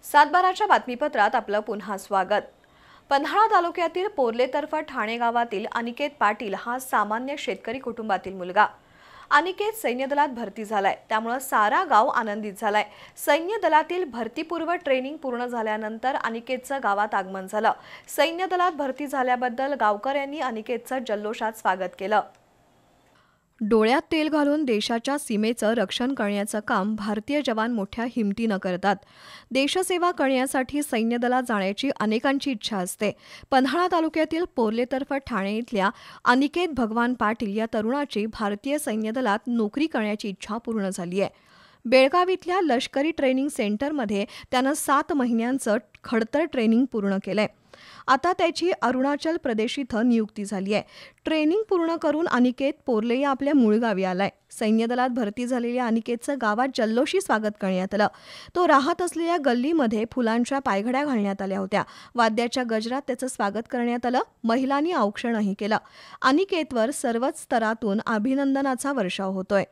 सातबाराच्या बातमीपत्रात आपलं पुन्हा स्वागत। पन्हाळा तालुक्यातील पोर्लेतर्फ ठाणे गावातील अनिकेत पाटील हा सामान्य शेतकरी कुटुंबातील मुलगा। अनिकेत सैन्य दलात भरती झालाय, त्यामुळे सारा गाव आनंदित झालाय। सैन्य दलातील भरतीपूर्व ट्रेनिंग पूर्ण झाल्यानंतर अनिकेतचं गावात आगमन झालं। सैन्य दलात भरती झाल्याबद्दल गावकऱ्यांनी अनिकेतचं जल्लोषात स्वागत केलं। डोळ्यात तेल घालून देशाच्या सीमेचं रक्षण करण्याचं काम भारतीय जवान मोठ्या हिमतीनं करतात। देशसेवा करण्यासाठी सैन्य दलात जाण्याची अनेकांची इच्छा असते। पन्हाळा तालुक्यातील पोर्लेतर्फ ठाणे इथल्या अनिकेत भगवान पाटील या तरुणाची भारतीय सैन्य दलात नोकरी करण्याची इच्छा पूर्ण झाली आहे। बेळगाव इथल्या लष्करी ट्रेनिंग सेंटरमध्ये त्यानं 7 महिन्यांचं खडतर ट्रेनिंग पूर्ण केलंय। आता त्याची अरुणाचल प्रदेश इथं नियुक्ती झाली आहे। ट्रेनिंग पूर्ण करून अनिकेत पोर्ले या आपल्या मूळ गावी आलाय। सैन्य दलात भरती झालेल्या अनिकेतचं गावात जल्लोषी स्वागत करण्यात आलं। तो राहत असलेल्या गल्लीमध्ये फुलांच्या पायघड्या घालण्यात आल्या होत्या। वाद्याच्या गजरात त्याचं स्वागत करण्यात आलं। महिलांनी औक्षणही केलं। अनिकेतवर सर्वच स्तरातून अभिनंदनाचा वर्षाव होतोय।